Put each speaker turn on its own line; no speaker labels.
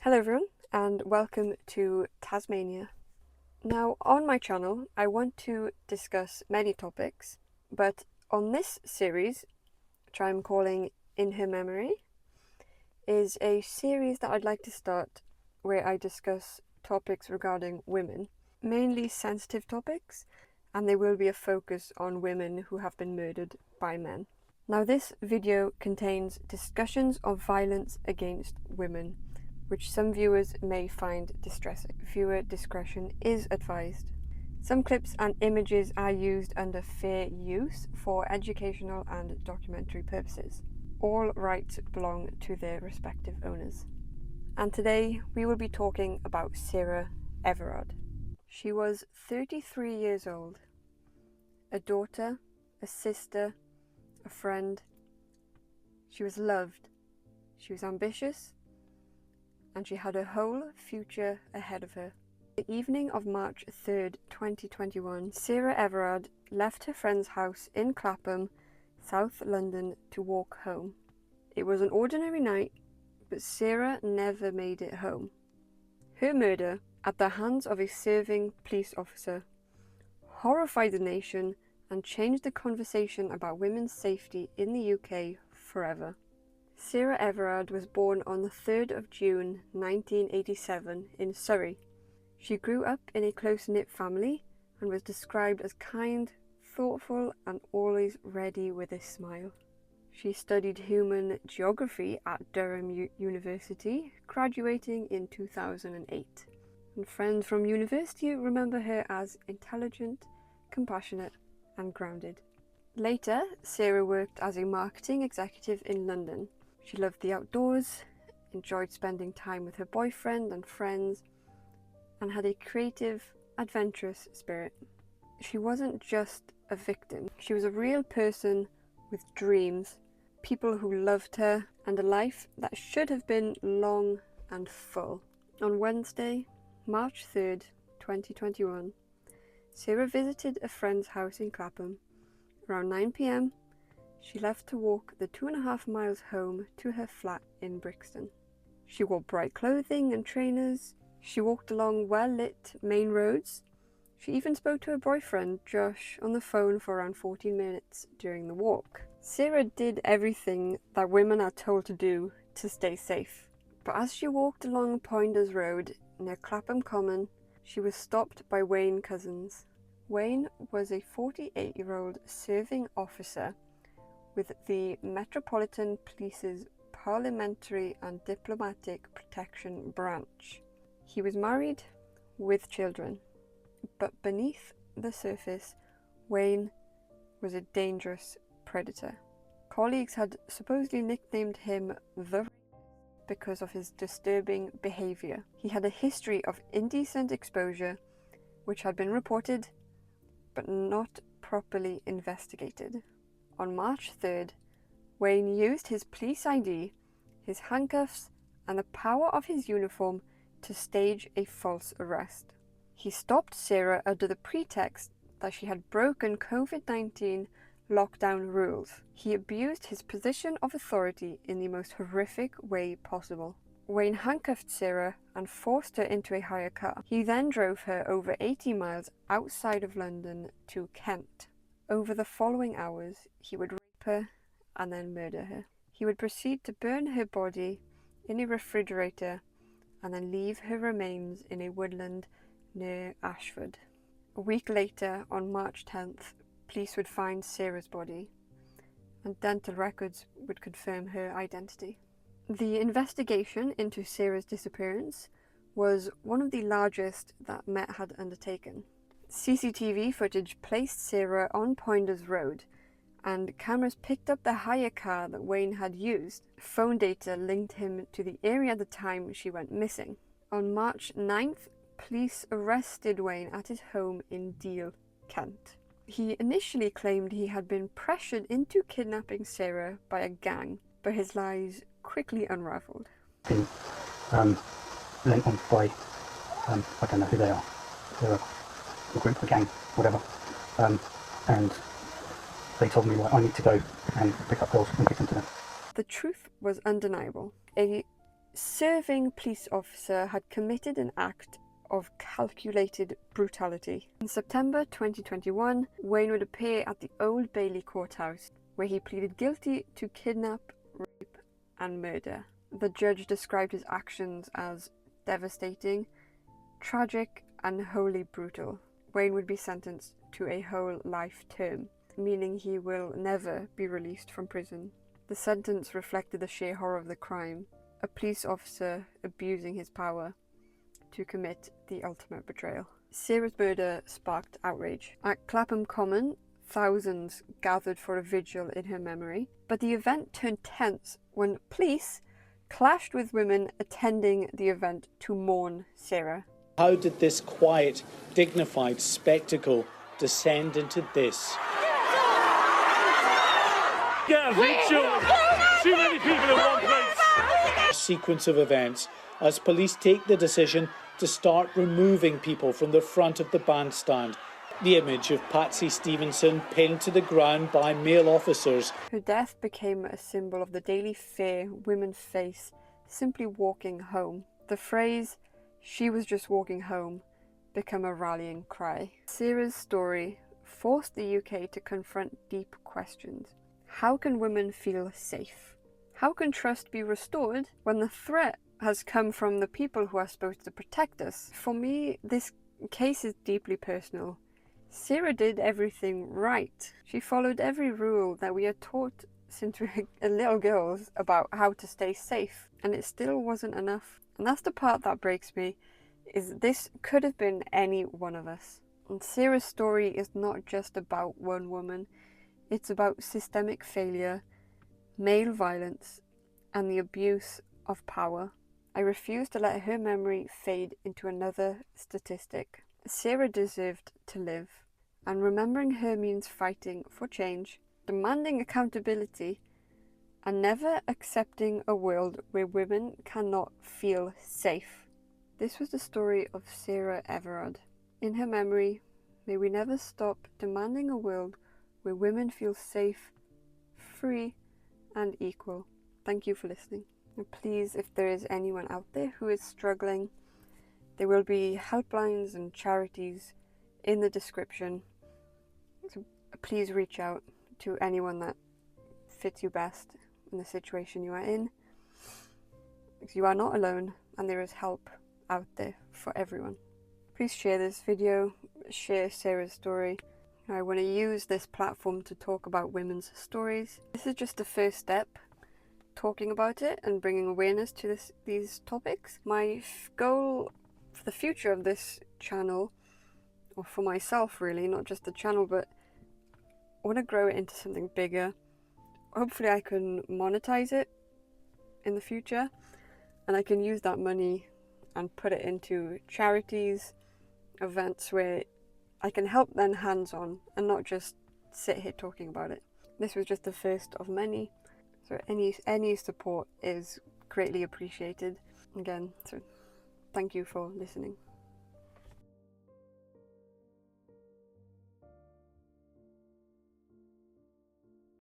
Hello everyone and welcome to Tasmania. Now on my channel I want to discuss many topics, but on this series, which I'm calling In Her Memory, is a series that I'd like to start where I discuss topics regarding women, mainly sensitive topics, and there will be a focus on women who have been murdered by men. Now this video contains discussions of violence against women, which some viewers may find distressing. Viewer discretion is advised. Some clips and images are used under fair use for educational and documentary purposes. All rights belong to their respective owners. And today we will be talking about Sarah Everard. She was 33 years old, a daughter, a sister, a friend. She was loved, she was ambitious, and she had a whole future ahead of her. The evening of March 3rd, 2021, Sarah Everard left her friend's house in Clapham, South London, to walk home. It was an ordinary night, but Sarah never made it home. Her murder, at the hands of a serving police officer, horrified the nation and changed the conversation about women's safety in the UK forever. Sarah Everard was born on the 3rd of June 1987 in Surrey. She grew up in a close-knit family and was described as kind, thoughtful and always ready with a smile. She studied human geography at Durham University, graduating in 2008. And friends from university remember her as intelligent, compassionate and grounded. Later, Sarah worked as a marketing executive in London. She loved the outdoors, enjoyed spending time with her boyfriend and friends, and had a creative, adventurous spirit. She wasn't just a victim. She was a real person with dreams, people who loved her, and a life that should have been long and full. On Wednesday, March 3rd, 2021, Sarah visited a friend's house in Clapham. Around 9 p.m, she left to walk the 2.5 miles home to her flat in Brixton. She wore bright clothing and trainers. She walked along well-lit main roads. She even spoke to her boyfriend, Josh, on the phone for around 14 minutes during the walk. Sarah did everything that women are told to do to stay safe. But as she walked along Poinders Road near Clapham Common, she was stopped by Wayne Cousins. Wayne was a 48-year-old serving officer with the Metropolitan Police's Parliamentary and Diplomatic Protection Branch. He was married with children, but beneath the surface, Wayne was a dangerous predator. Colleagues had supposedly nicknamed him the because of his disturbing behaviour. He had a history of indecent exposure, which had been reported, but not properly investigated. On March 3rd, Wayne used his police ID, his handcuffs, and the power of his uniform to stage a false arrest. He stopped Sarah under the pretext that she had broken COVID-19 lockdown rules. He abused his position of authority in the most horrific way possible. Wayne handcuffed Sarah and forced her into a hire car. He then drove her over 80 miles outside of London to Kent. Over the following hours, he would rape her and then murder her. He would proceed to burn her body in a refrigerator and then leave her remains in a woodland near Ashford. A week later, on March 10th, police would find Sarah's body, and dental records would confirm her identity. The investigation into Sarah's disappearance was one of the largest that Met had undertaken. CCTV footage placed Sarah on Poinders Road, and cameras picked up the hire car that Wayne had used. Phone data linked him to the area at the time she went missing. On March 9th, police arrested Wayne at his home in Deal, Kent. He initially claimed he had been pressured into kidnapping Sarah by a gang, but his lies quickly unravelled.
Been lent on by, I don't know who they are. They're a group, a gang, whatever. And they told me, I need to go and pick up girls and give them to them.
The truth was undeniable. A serving police officer had committed an act of calculated brutality. In September 2021, Wayne would appear at the Old Bailey courthouse, where he pleaded guilty to kidnap, rape, and murder. The judge described his actions as devastating, tragic, and wholly brutal. Wayne would be sentenced to a whole life term, meaning he will never be released from prison. The sentence reflected the sheer horror of the crime, a police officer abusing his power to commit the ultimate betrayal. Sarah's murder sparked outrage. At Clapham Common, thousands gathered for a vigil in her memory, but the event turned tense when police clashed with women attending the event to mourn Sarah.
How did this quiet, dignified spectacle descend into this?
Yeah, ritual. Too many people in one place.
A sequence of events as police take the decision to start removing people from the front of the bandstand. The image of Patsy Stevenson pinned to the ground by male officers.
Her death became a symbol of the daily fear women face simply walking home. The phrase, "she was just walking home," became a rallying cry. Sarah's story forced the UK to confront deep questions. How can women feel safe? How can trust be restored when the threat has come from the people who are supposed to protect us? For me, this case is deeply personal. Sarah did everything right. She followed every rule that we are taught since we were little girls about how to stay safe, and it still wasn't enough. And that's the part that breaks me, is this could have been any one of us. And Sarah's story is not just about one woman, it's about systemic failure, male violence, and the abuse of power. I refuse to let her memory fade into another statistic. Sarah deserved to live, and remembering her means fighting for change, demanding accountability, and never accepting a world where women cannot feel safe. This was the story of Sarah Everard. In her memory, may we never stop demanding a world where women feel safe, free, and equal. Thank you for listening. And please, if there is anyone out there who is struggling, there will be helplines and charities in the description. So please reach out to anyone that fits you best in the situation you are in. Because you are not alone, and there is help out there for everyone. Please share this video, share Sarah's story. I want to use this platform to talk about women's stories. This is just the first step, talking about it and bringing awareness to these topics. My goal for the future of this channel, or for myself really, not just the channel, but I want to grow it into something bigger. Hopefully I can monetize it in the future, and I can use that money and put it into charities, events where I can help them hands-on and not just sit here talking about it. This was just the first of many, so any support is greatly appreciated. Again, so thank you for listening.